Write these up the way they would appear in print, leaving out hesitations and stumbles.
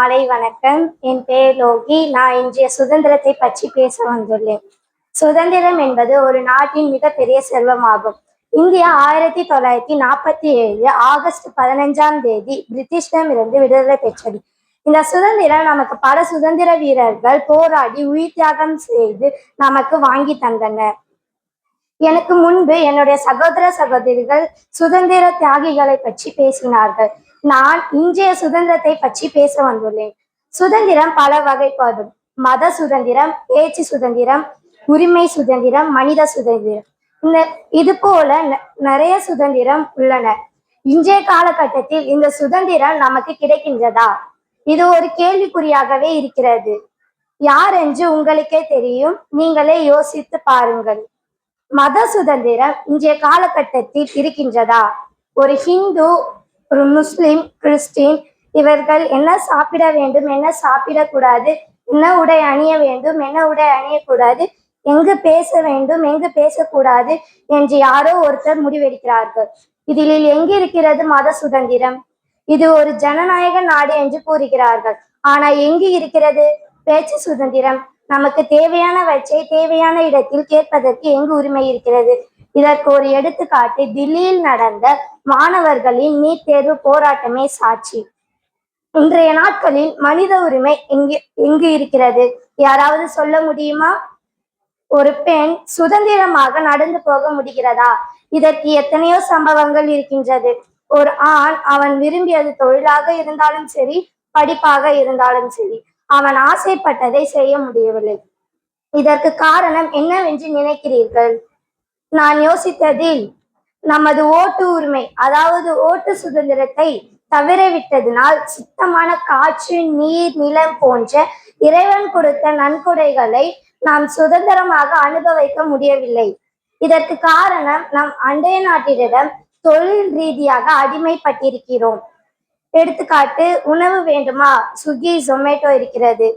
மாலை வணக்கம். என் பெயர் லோகி. நான் இன்றைய சுதந்திரத்தை பற்றி பேச வந்துள்ளேன். சுதந்திரம் என்பது ஒரு நாட்டின் மிகப்பெரிய செல்வமாகும். இந்தியா 1947 ஆகஸ்ட் 15ஆம் தேதி பிரிட்டிஷிடமிருந்து விடுதலை பெற்றது. இந்த சுதந்திரம் நமக்கு பல சுதந்திர வீரர்கள் போராடி உயிர் தியாகம் செய்து நமக்கு வாங்கி தந்தனர். எனக்கு முன்பு என்னுடைய சகோதர சகோதரிகள் சுதந்திர தியாகிகளை பற்றி பேசினார்கள். நான் இன்றைய சுதந்திரத்தை பற்றி பேச வந்துள்ளேன். சுதந்திரம் பல வகைப்படும். மத சுதந்திரம், பேச்சு சுதந்திரம், உரிமை சுதந்திரம், மனித சுதந்திரம். இது போல நிறைய சுதந்திரம் உள்ளன. இன்றைய காலகட்டத்தில் இந்த சுதந்திரம் நமக்கு கிடைக்கின்றதா? இது ஒரு கேள்விக்குறியாகவே இருக்கிறது. யார் என்று உங்களுக்கே தெரியும். நீங்களே யோசித்து பாருங்கள். மத சுதந்திரம் இன்றைய காலகட்டத்தில் இருக்கின்றதா? ஒரு ஹிந்து, ஒரு முஸ்லிம், கிறிஸ்டின் இவர்கள் என்ன சாப்பிட வேண்டும், என்ன சாப்பிடக்கூடாது, என்ன உடை அணிய வேண்டும், என்ன உடை அணியக்கூடாது, எங்கு பேச வேண்டும், எங்கு பேசக்கூடாது என்று யாரோ ஒருத்தர் முடிவெடுக்கிறார்கள். இதில் எங்கு இருக்கிறது மத சுதந்திரம்? இது ஒரு ஜனநாயக நாடு என்று கூறுகிறார்கள். ஆனா எங்கு இருக்கிறது பேச்சு சுதந்திரம்? நமக்கு தேவையானவற்றை தேவையான இடத்தில் கேட்பதற்கு எங்கு உரிமை இருக்கிறது? இதற்கு ஒரு எடுத்துக்காட்டு தில்லியில் நடந்த மாணவர்களின் நீட் தேர்வு போராட்டமே சாட்சி. இன்றைய நாட்களில் மனித உரிமை எங்கு இருக்கிறது? யாராவது சொல்ல முடியுமா? ஒரு பெண் சுதந்திரமாக நடந்து போக முடிகிறதா? இதற்கு எத்தனையோ சம்பவங்கள் இருக்கின்றது. ஒரு ஆண் அவன் விரும்பியது தொழிலாக இருந்தாலும் சரி, படிப்பாக இருந்தாலும் சரி, அவன் ஆசைப்பட்டதை செய்ய முடியவில்லை. இதற்கு காரணம் என்னவென்று நினைக்கிறீர்கள்? நான் யோசித்ததில் நமது ஓட்டு உரிமை, அதாவது ஓட்டு சுதந்திரத்தை தவறவிட்டதினால் சுத்தமான காற்று, நீர், நிலம் போன்ற இறைவன் கொடுத்த நன்கொடைகளை நாம் சுதந்திரமாக அனுபவிக்க முடியவில்லை. இதற்கு காரணம் நம் அண்டைய நாட்டிடம் தொழில் ரீதியாக அடிமைப்பட்டிருக்கிறோம். எடுத்துக்காட்டு, உணவு வேண்டுமா, ஸ்விக்கி, ஜொமேட்டோ இருக்கிறது.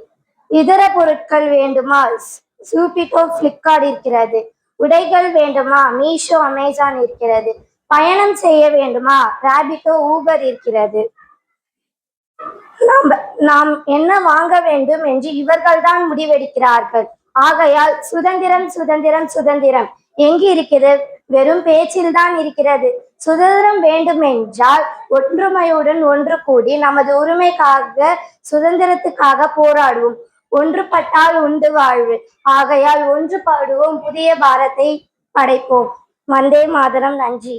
இதர பொருட்கள் வேண்டுமா, சூபிட்டோ, பிளிப்கார்ட் இருக்கிறது. உடைகள் வேண்டுமா, மீஷோ, அமேசான் இருக்கிறது. பயணம் செய்ய வேண்டுமா, ராபிட்டோ, ஊபர் இருக்கிறது. நாம் என்ன வாங்க வேண்டும் என்று இவர்கள்தான் முடிவெடுக்கிறார்கள். ஆகையால் சுதந்திரம் சுதந்திரம் சுதந்திரம் எங்கு இருக்கிறது? வெறும் பேச்சில்தான் இருக்கிறது. சுதந்திரம் வேண்டும் என்றால் ஒற்றுமையுடன் ஒன்று கூடி நமது உரிமைக்காக, சுதந்திரத்துக்காக போராடுவோம். ஒன்றுபட்டால் உண்டு வாழ்வு. ஆகையால் ஒன்றுபடுவோம், புதிய பாரத்தை படைப்போம். வந்தே மாதரம். நன்றி.